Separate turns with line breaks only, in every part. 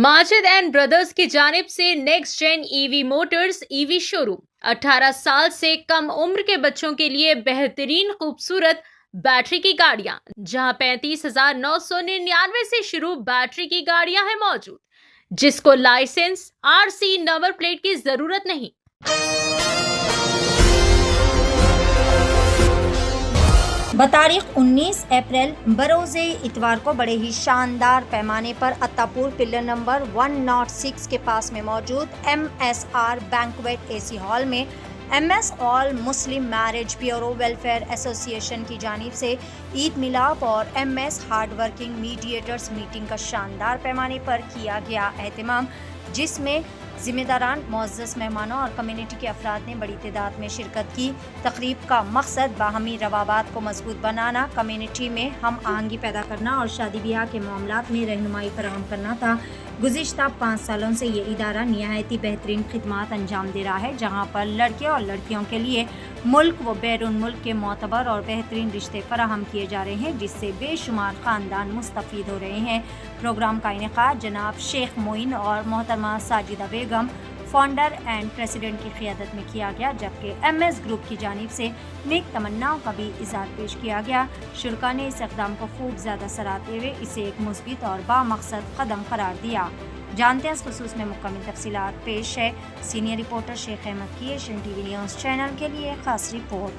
Majid and brothers की जानिब से next gen EV motors EV showroom 18 साल से कम उम्र के बच्चों के लिए बेहतरीन खूबसूरत बैटरी की गाड़ियां, जहां 35,999 से शुरू बैटरी की गाड़ियां हैं मौजूद, जिसको लाइसेंस आरसी नंबर प्लेट की जरूरत नहीं।
बतारीख 19 अप्रैल बरोज़े इतवार को बड़े ही शानदार पैमाने पर अत्तापुर पिलर नंबर 106 के पास में मौजूद MSR बैंक्वेट एसी हॉल में MS ऑल मुस्लिम मैरिज ब्यूरो वेलफेयर एसोसिएशन की जानिब से ईद मिलाप और MS hard working mediators meeting का शानदार पैमाने पर किया गया एहतमाम, जिसमें ज़िम्मेदारान मुअज़्ज़ज़ मेहमानों और कम्युनिटी के अफराद ने बड़ी तादाद में शिरकत की। तकरीब का मकसद बाहमी रवाबात को मजबूत बनाना, कम्युनिटी में हम आहंगी पैदा करना और शादी ब्याह के मामलात में रहनुमाई फराहम करना था। गुज़िश्ता 5 सालों से ये इदारा निहायती बेहतरीन खिदमात अंजाम दे रहा है, जहाँ पर लड़के और लड़कियों के लिए मुल्क व बैरून मुल्क के मोतबर और बेहतरीन रिश्ते फराहम किए जा रहे हैं, जिससे बेशुमार ख़ानदान मुस्तफ़ीद हो रहे हैं। प्रोग्राम का इनेकाद जनाब शेख मोइन और मोहतरमा साजिदा बेगम फाउंडर एंड प्रेसिडेंट की क़ियादत में किया गया, जबकि MS ग्रुप की जानिब से नेक तमन्नाओं का भी इज़हार पेश किया गया। शुरका ने इस इक़दाम को खूब ज़्यादा सराहते हुए इसे एक मुस्बित और बामकसद कदम करार दिया। जानते हैं इस खुसूस में मुकम्मल तफसीलात पेश है सीनियर रिपोर्टर शेख अहमद की एशियन TV न्यूज़ चैनल के लिए ख़ास रिपोर्ट।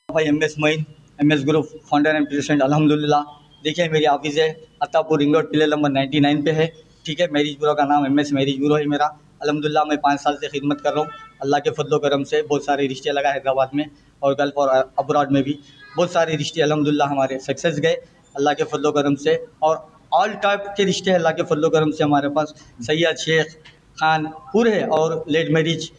भाई MS Moin, MS group founder and president. अल्हम्दुलिल्लाह, देखिए मेरी ऑफिस है Attapur ring road pillar number 99 पे है। ठीक है, मैरिज ब्यूरो का नाम MS मैरिज ब्यूरो है मेरा। अल्हम्दुलिल्लाह, मैं 5 साल से खिदमत कर रहा हूँ। अल्लाह के फजलो करम से बहुत सारे रिश्ते लगा हैदराबाद में और गल्फ़ और अब्रॉड में भी बहुत सारे रिश्ते अल्हम्दुलिल्लाह हमारे सक्सेस गए अल्लाह के फजलो करम से। और ऑल टाइप के रिश्ते अल्लाह के फजलो करम से हमारे पास सैयद, शेख, खान पूरे है। और लेट मैरिज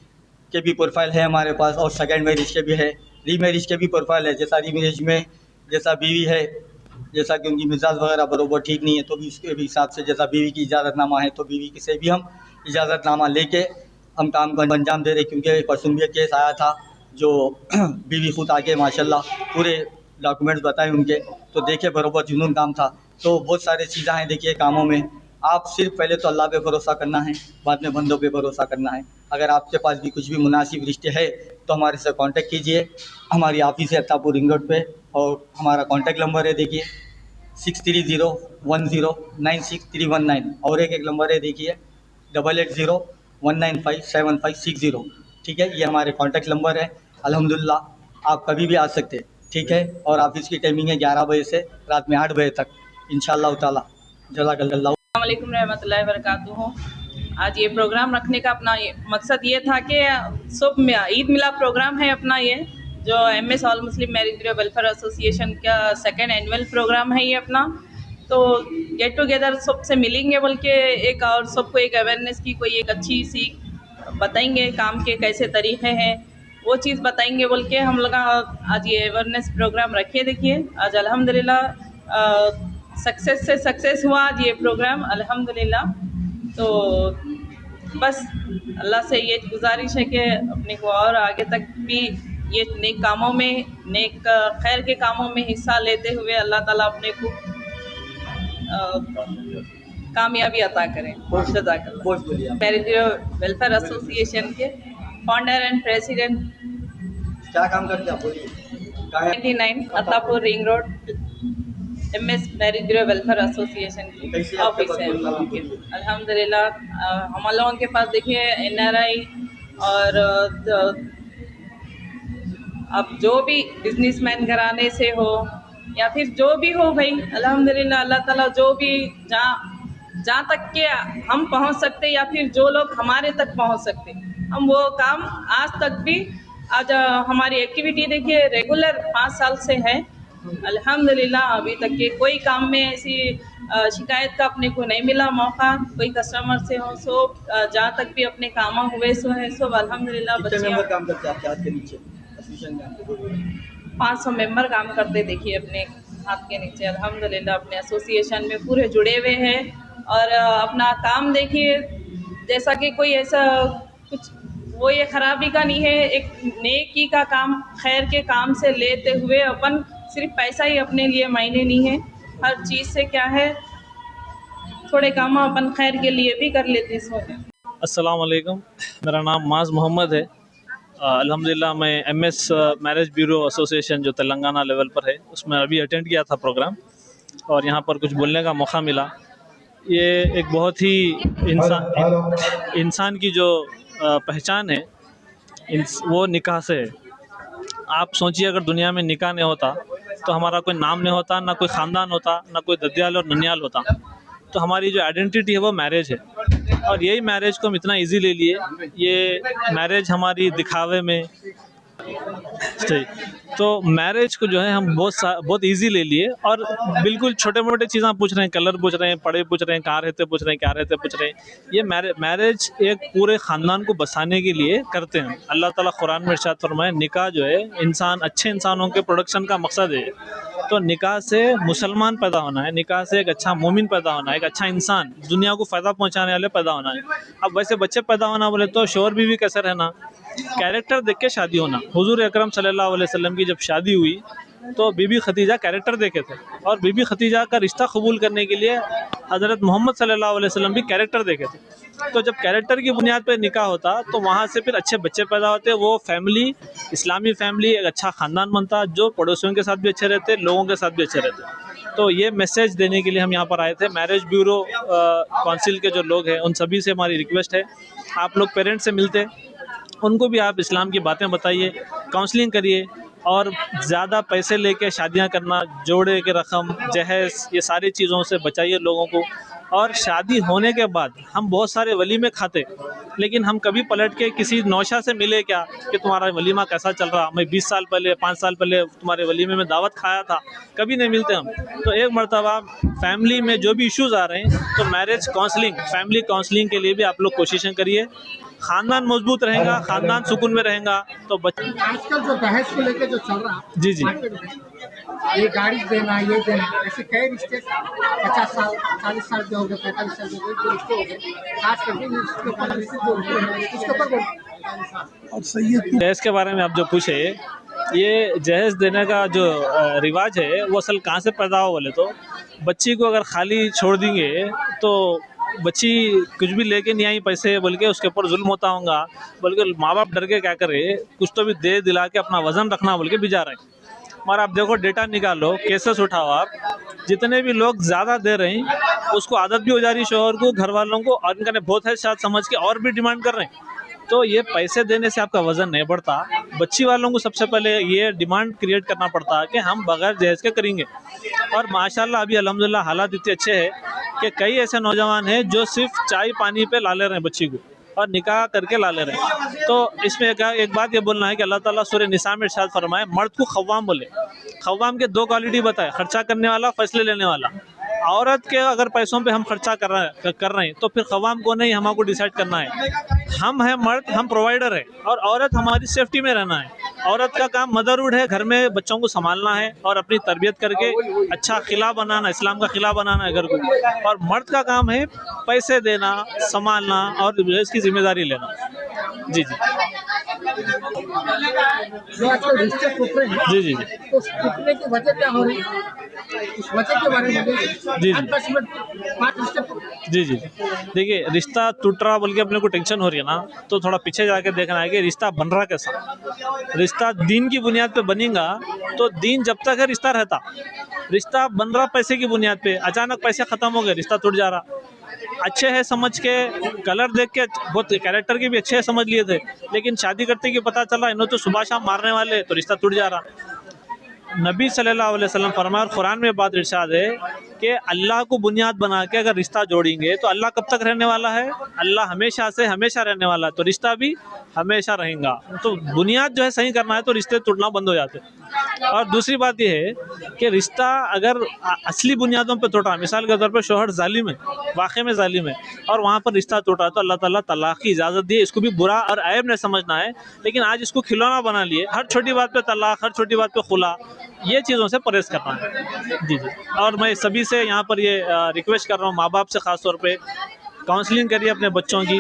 के भी प्रोफाइल है हमारे पास और सेकेंड मैरिज के भी है, री मैरिज के भी प्रोफाइल है। जैसा री मैरिज में जैसा बीवी है, जैसा कि उनकी मिजाज वगैरह बरोबर ठीक नहीं है, तो भी उसके भी हिसाब से जैसा बीवी की इजाज़तनामा है तो बीवी की से भी हम इजाज़तनामा लेके हम काम को अंजाम दे रहे। क्योंकि परसों भी एक केस आया था जो बीवी खुद आके माशाल्लाह पूरे डॉक्यूमेंट्स बताए उनके, तो देखे बरोबर जुनून काम था। तो बहुत सारी चीज़ें हैं देखिए कामों में। आप सिर्फ पहले तो अल्लाह पे भरोसा करना है, बाद में बंदों पे भरोसा करना है। अगर आपके पास भी कुछ भी मुनासिब रिश्ते है तो हमारे से कांटेक्ट कीजिए। हमारी ऑफिस है अत्तापुर रिंग रोड पे और हमारा कांटेक्ट नंबर है देखिए 6301096319 और एक नंबर है देखिए 8801957560। ठीक है, ये हमारे कांटेक्ट नंबर है। अल्हम्दुलिल्लाह आप कभी भी आ सकते हैं। ठीक है, और ऑफिस की टाइमिंग है 11 बजे से रात में 8 बजे तक इंशाअल्लाह ताला। जज़ाकल्लाह।
अस्सलाम वालेकुम रहमतुल्लाहि व बरकातुहू। आज ये प्रोग्राम रखने का अपना मकसद ये था कि सुबह में ईद मिलाद प्रोग्राम है अपना, ये जो MS ऑल मुस्लिम मैरिज ब्यूरो वेलफेयर एसोसिएशन का 2nd एनुअल प्रोग्राम है ये अपना। तो गेट टुगेदर सबसे मिलेंगे, बल्कि एक और सबको एक अवेयरनेस की कोई एक अच्छी सीख बताएंगे, काम के कैसे तरीक़े हैं वो चीज़ बताएंगे बोल के हम लोग आज ये अवेयरनेस प्रोग्राम रखे। देखिए आज अल्हम्दुलिल्लाह सक्सेस से सक्सेस हुआ आज ये प्रोग्राम अल्हम्दुलिल्लाह। तो बस अल्लाह से ये गुजारिश है कि अपने को और आगे तक भी ये नेक कामों में, नेक खैर के कामों में हिस्सा लेते हुए अल्लाह ताला अपने को कामयाबी अता करें। जज़ाकल्लाह। मैरिज वेलफेयर एसोसिएशन के फाउंडर एंड प्रेसिडेंट।
क्या काम करते हैं आप बोलिए?
99 Attapur ring road MS marriage bureau welfare association की ऑफिस है। अल्हम्दुलिल्लाह हम लोगों के पास देखिए NRI और अब जो भी बिजनेसमैन घराने से हो या फिर जो भी हो भाई, अल्हम्दुलिल्लाह अल्लाह ताला जो भी जहाँ तक के हम पहुँच सकते या फिर जो लोग हमारे तक पहुँच सकते हम वो काम आज तक भी आज हमारी एक्टिविटी देखिए रेगुलर 5 साल से है अल्हम्दुलिल्लाह। अभी तक के कोई काम में ऐसी शिकायत का अपने को नहीं मिला मौका, कोई कस्टमर से हो। सो जहाँ तक भी अपने काम हुए सो है सो अल्हम्दुलिल्लाह। बच्चे
काम करते हैं आपके हाथ के नीचे?
500 मेंबर काम करते देखिए अपने हाथ के नीचे अल्हम्दुलिल्लाह। अपने एसोसिएशन में पूरे जुड़े हुए हैं और अपना काम देखिए जैसा कि कोई ऐसा कुछ वो ये ख़राबी का नहीं है, एक नेकी का काम, खैर के काम से लेते हुए अपन सिर्फ पैसा ही अपने लिए मायने नहीं है। हर चीज़ से क्या है थोड़े काम अपन खैर के लिए भी कर लेते हैं इसमें।
अस्सलाम वालेकुम, मेरा नाम माज मोहम्मद है। अल्हम्दुलिल्लाह मैं एमएस मैरिज ब्यूरो एसोसिएशन जो तेलंगाना लेवल पर है उसमें अभी अटेंड किया था प्रोग्राम, और यहाँ पर कुछ बोलने का मौका मिला। ये एक बहुत ही इंसान की जो पहचान है वो निकाह से है। आप सोचिए, अगर दुनिया में निकाह नहीं होता तो हमारा कोई नाम नहीं होता, ना कोई ख़ानदान होता, ना कोई दद्याल और ननियाल होता। तो हमारी जो आइडेंटिटी है वो मैरिज है, और यही मैरिज को हम इतना इजी ले लिए। ये मैरिज हमारी दिखावे में सही, तो मैरिज को जो है हम बहुत इजी ले लिए, और बिल्कुल छोटे मोटे चीज़ें पूछ रहे हैं, कलर पूछ रहे हैं, पढ़े पूछ रहे हैं, कहाँ रहते पूछ रहे हैं, क्या रहते पूछ रहे हैं। ये मैरिज एक पूरे ख़ानदान को बसाने के लिए करते हैं। अल्लाह ताला कुरान में इरशाद फरमाए, निकाह जो है अच्छे इंसानों के प्रोडक्शन का मकसद है। तो निकाह से मुसलमान पैदा होना है, निकाह से एक अच्छा मोमिन पैदा होना है, एक अच्छा इंसान, दुनिया को फ़ायदा पहुँचाने वाले पैदा होना है। अब वैसे बच्चे पैदा होना बोले तो शोहर बीवी कैसे रहना, कैरेक्टर देख के शादी होना। हुजूर अकरम सल्लल्लाहु अलैहि वसल्लम की जब शादी हुई तो बीबी खदीजा कैरेक्टर देखे थे, और बीबी खदीजा का रिश्ता कबूल करने के लिए हज़रत मोहम्मद सल्लल्लाहु अलैहि वसल्लम भी कैरेक्टर देखे थे। तो जब कैरेक्टर की बुनियाद पर निकाह होता तो वहाँ से फिर अच्छे बच्चे पैदा होते, वो फैमिली, इस्लामी फैमिली, एक अच्छा ख़ानदान बनता जो पड़ोसियों के साथ भी अच्छे रहते, लोगों के साथ भी अच्छे रहते। तो ये मैसेज देने के लिए हम यहाँ पर आए थे। मैरिज ब्यूरो काउंसिल के जो लोग हैं उन सभी से हमारी रिक्वेस्ट है, आप लोग पेरेंट्स से मिलते, उनको भी आप इस्लाम की बातें बताइए, काउंसलिंग करिए, और ज़्यादा पैसे लेके शादियां करना, जोड़े के रकम, जहेज़, ये सारी चीज़ों से बचाइए लोगों को। और शादी होने के बाद हम बहुत सारे वलीमे खाते, लेकिन हम कभी पलट के किसी नौशा से मिले क्या कि तुम्हारा वलीमा कैसा चल रहा, मैं 20 साल पहले, 5 साल पहले तुम्हारे वलीमे में दावत खाया था, कभी नहीं मिलते हम। तो एक मरतबा फैमिली में जो भी इश्यूज़ आ रहे हैं तो मैरिज काउंसलिंग, फैमिली काउंसलिंग के लिए भी आप लोग कोशिशें करिए। ख़ानदान मजबूत रहेगा, ख़ानदान सुकून में रहेगा तो
आजकल जो दहेज को लेके जो चल रहा है
जी,
मार्केट में, ये गाड़ी देना, ये देना, ऐसे कई रिश्ते 50 साल 40 साल के हो गए, 45 साल के हो गए, जो रिश्ते हो गए, खास करके इसके ऊपर उसके ऊपर और सही है।
दहेज के बारे में आप जो पूछे, ये जहेज़ देने का जो रिवाज है वो असल कहाँ से पैदा हो बोले तो, बच्ची को अगर खाली छोड़ देंगे तो बच्ची कुछ भी लेके नहीं आई पैसे बोल के उसके ऊपर जुल्म होता होगा, बल्कि माँ बाप डर के क्या करे, कुछ तो भी दे दिला के अपना वज़न रखना बोल के भिजा रहे हैं। मगर आप देखो, डेटा निकालो, केसेस उठाओ, आप जितने भी लोग ज़्यादा दे रहे हैं उसको आदत भी हो जा रही है शोहर को, घर वालों को, और इनका बहुत है शायद समझ के और भी डिमांड कर रहे हैं। तो ये पैसे देने से आपका वज़न नहीं बढ़ता। बच्ची वालों को सबसे पहले ये डिमांड क्रिएट करना पड़ता है कि हम बगैर जहेज़ के करेंगे। और माशाल्लाह अभी अल्हम्दुलिल्लाह हालात इतने अच्छे हैं कि कई ऐसे नौजवान हैं जो सिर्फ चाय पानी पे ला ले रहे हैं बच्ची को, और निकाह करके ला ले रहे हैं। तो इसमें एक बात ये बोलना है कि अल्लाह ताला सूरह निसा में इरशाद फरमाए, मर्द को खव्वाम बोले। खव्वाम के 2 क्वालिटी बताए, खर्चा करने वाला, फैसले लेने वाला। औरत के अगर पैसों पे हम खर्चा कर रहे हैं तो फिर खवाम को नहीं, हमको डिसाइड करना है। हम हैं मर्द, हम प्रोवाइडर है, और औरत हमारी सेफ्टी में रहना है। औरत का काम मदरहुड है, घर में बच्चों को संभालना है और अपनी तरबियत करके अच्छा खिला बनाना, इस्लाम का खिला बनाना है घर को। और मर्द का काम है पैसे देना, संभालना और इसकी जिम्मेदारी लेना। जी जी
जो आजकल रिश्ते टूट रहे हैं,
जी जी
तो उस टूटने की वजह क्या हो रही है, उस वजह के बारे में
जी।
10 मिनट 5 रिश्ते
जी जी देखिए, रिश्ता टूट रहा बोल के अपने को टेंशन हो रही है ना, तो थोड़ा पीछे जाके देखना है कि रिश्ता बन रहा कैसा। रिश्ता दीन की बुनियाद पे बनेगा तो दीन जब तक है रिश्ता रहता। रिश्ता बन रहा पैसे की बुनियाद पे, अचानक पैसे ख़त्म हो गए, रिश्ता टूट जा रहा। अच्छे है समझ के, कलर देख के, बहुत कैरेक्टर के भी अच्छे है समझ लिए थे, लेकिन शादी करते कि पता चला इन्होंने तो सुबह शाम मारने वाले, तो रिश्ता टूट जा रहा। नबी सल्लल्लाहु अलैहि वसल्लम फरमाया, और कुरान में बात इरशाद है कि अल्लाह को बुनियाद बना के अगर रिश्ता जोड़ेंगे तो अल्लाह कब तक रहने वाला है? अल्लाह हमेशा से हमेशा रहने वाला है, तो रिश्ता भी हमेशा रहेगा। तो बुनियाद जो है सही करना है तो रिश्ते टूटना बंद हो जाते हैं। और दूसरी बात यह है कि रिश्ता अगर असली बुनियादों पर टूटा, मिसाल के तौर पर शोहर जालिम है, वाकई में जालिम है, और वहाँ पर रिश्ता टूटा तो अल्लाह ताला तलाक की इजाज़त दी। इसको भी बुरा और ऐब नहीं समझना है, लेकिन आज इसको खिलौना बना लिए, हर छोटी बात पे तलाक, हर छोटी बात पे खुला, ये चीज़ों से परहेज़ करना है। जी जी। और मैं सभी से यहाँ पर ये रिक्वेस्ट कर रहा हूँ, माँ बाप से ख़ास तौर पे काउंसलिंग करिए अपने बच्चों की,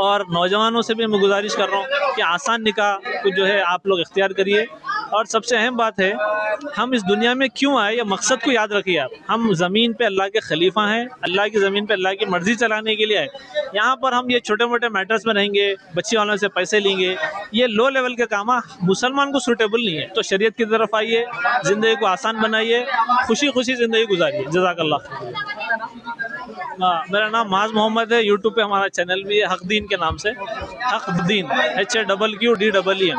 और नौजवानों से भी मैं गुजारिश कर रहा हूँ कि आसान निकाह को जो है आप लोग इख्तियार करिए। और सबसे अहम बात है, हम इस दुनिया में क्यों आए, ये मकसद को याद रखिए आप। हम ज़मीन पे अल्लाह के खलीफा हैं, अल्लाह की ज़मीन पे अल्लाह की मर्जी चलाने के लिए आए। यहाँ पर हम ये छोटे मोटे मैटर्स में रहेंगे, बच्ची वालों से पैसे लेंगे, ये लो लेवल के काम मुसलमान को सूटेबल नहीं है। तो शरीयत की तरफ आइए, ज़िंदगी को आसान बनाइए, खुशी खुशी ज़िंदगी गुजारिए। जज़ाकल्लाह। हाँ, मेरा नाम माज मोहम्मद है। यूट्यूब पे हमारा चैनल भी है हक़दीन के नाम से, हक़दीन, HAQQDEEN।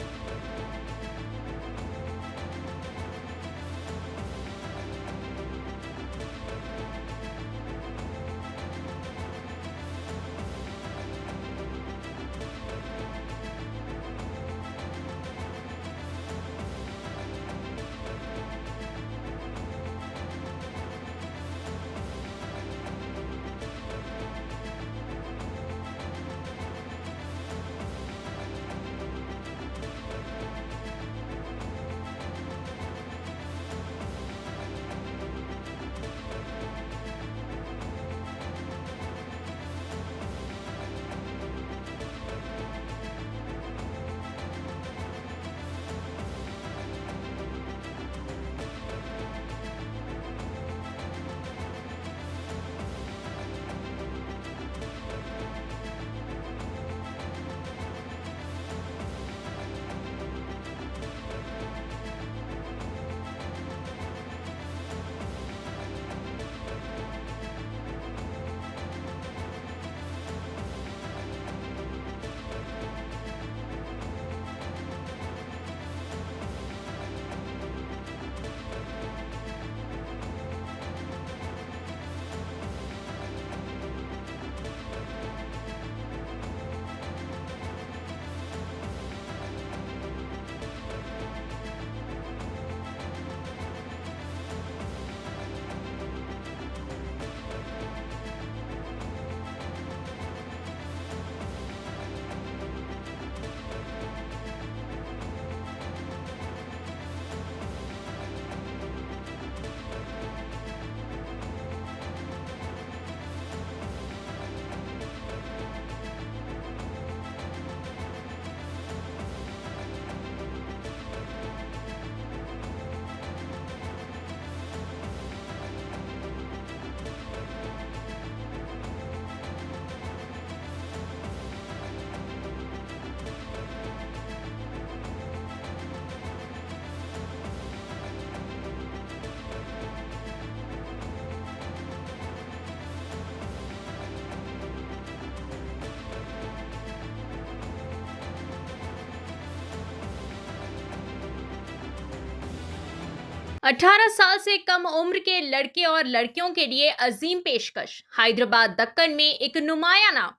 अठारह साल से कम उम्र के लड़के और लड़कियों के लिए अजीम पेशकश। हैदराबाद दक्कन में एक नुमाया नाम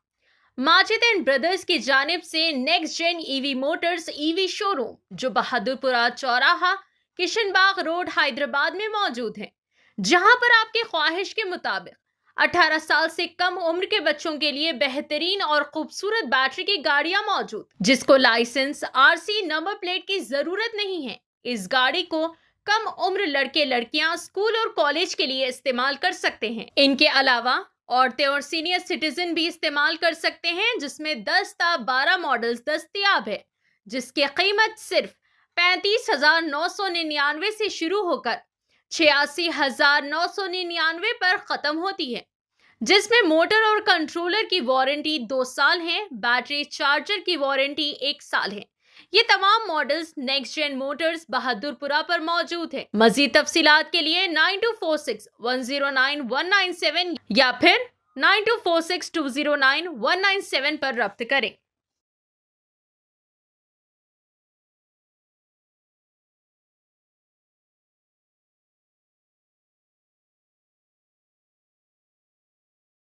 माजिद एंड ब्रदर्स की जानिब से next gen EV motors EV showroom, जो बहादुरपुरा चौराहा, किशनबाग रोड, हैदराबाद में मौजूद है, जहां पर आपके ख्वाहिश के मुताबिक 18 साल से कम उम्र के बच्चों के लिए बेहतरीन और खूबसूरत बैटरी की गाड़ियां मौजूद, जिसको लाइसेंस, RC, नंबर प्लेट की जरूरत नहीं है। इस गाड़ी को कम उम्र लड़के लड़कियां स्कूल और कॉलेज के लिए इस्तेमाल कर सकते हैं। इनके अलावा औरतें और सीनियर सिटीजन भी इस्तेमाल कर सकते हैं, जिसमें 10 ता 12 मॉडल्स दस्तयाब है, जिसकी कीमत सिर्फ 35,999 से शुरू होकर 86,999 पर खत्म होती है, जिसमें मोटर और कंट्रोलर की वारंटी 2 साल है, बैटरी चार्जर की वारंटी 1 साल है। ये तमाम models next gen motors Bahadurpura पर मौजूद है। मजीद तफसीलात के लिए 9246109197 या फिर 9246209197 पर रब्त करें।